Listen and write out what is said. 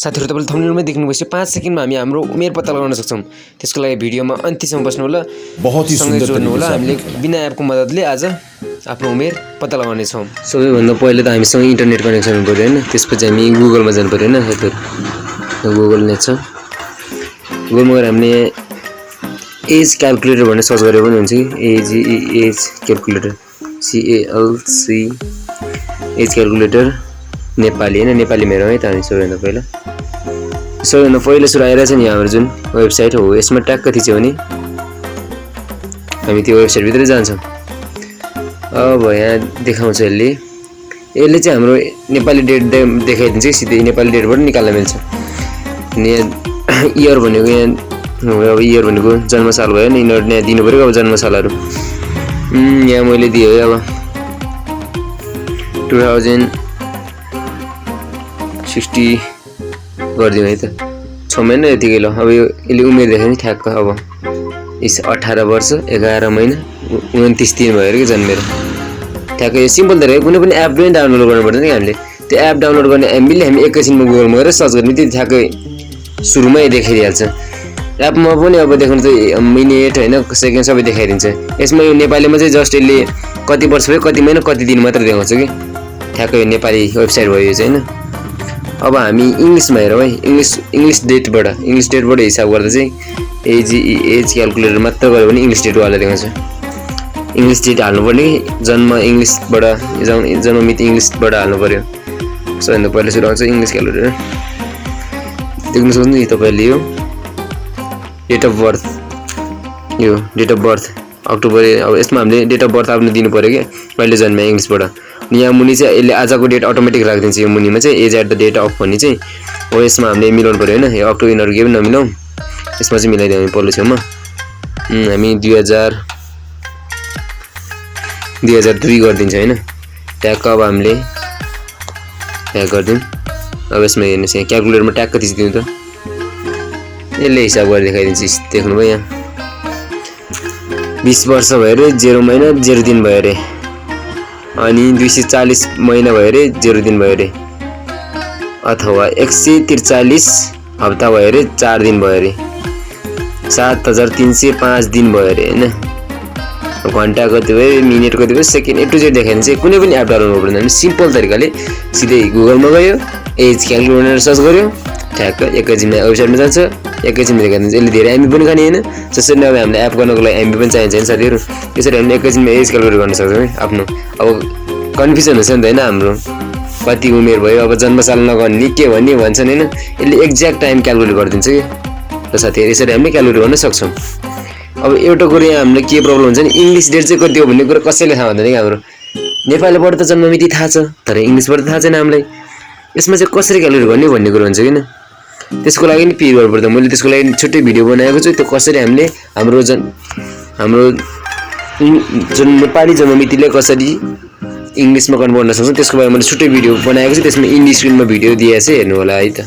साथीहरु तपाईले थम्बनेलमै देख्नुभएछ 5 सेकेन्डमा हामी हाम्रो उमेर पत्ता लगाउन सक्छौं। त्यसको लागि भिडियोमा अन्तिमसम्म बस्नु होला। बहुत ही सुन्दर जोड्नु होला। हामीले बिना एपको मद्दतले आज आफ्नो उमेर पत्ता लगाउने छौं। सबैभन्दा पहिले त हामीसँग इन्टरनेट कनेक्सन हुनु पर्यो हैन। त्यसपछि हामी गुगलमा जानु पर्यो हैन। गुगल नेट छ। गुगलमा गएर हामीले एज क्याल्कुलेटर भनेर सर्च गरे पनि हुन्छ कि age calculator CALC age calculator Nepali हैन। नेपाली हेरौँ है त हामी सबैभन्दा पहिला सुरु आइरहेछ नि हाम्रो जुन वेबसाइट हो यसमा ट्याक्क थिच्यो भने हामी त्यो वेबसाइट भित्रै जान्छौँ। अब यहाँ देखाउँछ यसले चाहिँ हाम्रो नेपाली डेट देखाइदिन्छ कि सिधै नेपाली डेटबाट निकाल्न मिल्छ। अनि इयर भनेको यहाँ अब इयर भनेको जन्मसाल भयो नि यिनीहरूले यहाँ दिनु पर्यो अब जन्मसालहरू। यहाँ मैले दिएँ है अब 2060 गरिदिउँ है त 6 महिना यतिकै ल। अब यसले उमेर देखाउने ठ्याक्क अब 18 वर्ष 11 महिना 29 दिन भयो कि जन्मेर। ठ्याक्क यो सिम्पल त रहेको कुनै पनि एप पनि डाउनलोड गर्नु पर्दैन कि हामीले। त्यो एप डाउनलोड गर्ने हामीले हामी एकैछिनमा गुगलमा गएर सर्च गर्ने त्यो ठ्याक्कै सुरुमै देखाइदिहाल्छ। एपमा पनि अब देखाउनु चाहिँ मिनेट हैन सेकेन्ड सबै देखाइदिन्छ। यसमा यो नेपालीमा चाहिँ जस्ट यसले कति वर्ष भयो कति महिना कति दिन मात्र देखाउँछ कि ठ्याक्कै यो नेपाली वेबसाइट भयो यो चाहिँ हैन। अब हामी इंग्लिशमा हेरौँ है। इंग्लिश डेटबाट हिसाब गर्दा चाहिँ एज क्याल्कुलेटर मात्र गऱ्यो भने इंग्लिश डेट वाला देखाउँछ। इंग्लिश डेट हाल्नुपर्ने जन्म इंग्लिशबाट जन्ममिति इंग्लिशबाट हाल्नु पर्यो। सबैभन्दा पहिला सुरु आउँछ इंग्लिश क्याल्कुलेटर। देख्न सक्नुहुन्छ नि तपाईले यो डेट अफ बर्थ यो डेट अफ बर्थ अक्टोबर। अब यसमा हामीले डेट अफ बर्थ आफ्नो दिनु पर्यो कि कहिले जन्मे इंग्लिशबाट। अनि यहाँ मुनि चाहिँ यसले आजको डेट अटोमेटिक राखिदिन्छ। यो मुनिमा चाहिँ age at the date of भन्ने चाहिँ हो। यसमा हामीले मिलाउनु पर्यो हैन। यो अक्टोबर यिनीहरु केही पनि नमिलाउँ। यसमा चाहिँ मिलाइदिउँ हामी पल्लो छेउमा। हामी 2002 गरिदिन्छ हैन। ट्याक्क अब हामीले ट्याग गरिदिउँ। अब यसमा हेर्नुस् यहाँ क्याल्कुलेटरमा ट्याक्क थिचिदिउँ त यसले हिसाब गरेर देखाइदिन्छ। देख्नुभयो यहाँ 20 वर्ष भयो रे 0 महिना 0 दिन भयो रे। अनि 240 महिना भयो रे 0 दिन भयो रे। अथवा 143 हप्ता भयो रे 4 दिन भयो रे। 7305 दिन भयो रे हैन। घण्टा कति भयो मिनेट कति भयो सेकेन्ड ए टु जेड देखाइदिन्छ। कुनै पनि एप डाउनलोड गर्नु पर्दैन। सिम्पल तरिकाले सिधै गुगलमा गयो एज क्याल्कुलेटर सर्च गर्यो ठ्याक्क एकैछिनमा वेबसाइटमा जान्छ एकैछिनमा देखाइदिन्छ। यसले धेरै एमबी पनि खाने हैन। जसरी अब हामीले एप गर्नको लागि एमबी पनि चाहिन्छ नि साथीहरु। त्यसरी हामीले एकैछिनमा एज क्याल्कुलेट गर्न सक्छौँ है आफ्नो। अब कन्फ्युजन हुन्छ नि त हैन हाम्रो कति उमेर भयो अब जन्मसाल नगर्ने के भन्ने भन्छन् हैन। यसले एक्ज्याक्ट टाइम क्याल्कुलेट गरिदिन्छ कि र साथीहरु यसरी हामीले क्याल्कुलेट गर्न सक्छौँ। अब एउटा कुरा यहाँ हामीले के प्रब्लम हुन्छ नि इंग्लिश डेट चाहिँ कति हो भन्ने कुरा कसैले थाहा हुँदैन कि हाम्रो। नेपालीबाट त जन्ममिति थाहा छ तर इंग्लिशबाट थाहा छैन हामीलाई। यसमा चाहिँ कसरी क्याल्कुलेट गर्ने भन्ने कुरा हुन्छ किन। त्यसको लागि नि पे गर्नुपर्छ। मैले त्यसको लागि छुट्टै भिडियो बनाएको छु। त्यो कसरी हामीले हाम्रो जुन नेपाली जन्ममितिले कसरी इंग्लिशमा कन्भर्ट गर्न सक्छौँ त्यसको बारेमा मैले छुट्टै भिडियो बनाएको छु। त्यसमा इन्डी स्क्रिनमा भिडियो दिएको छ हेर्नु होला है त।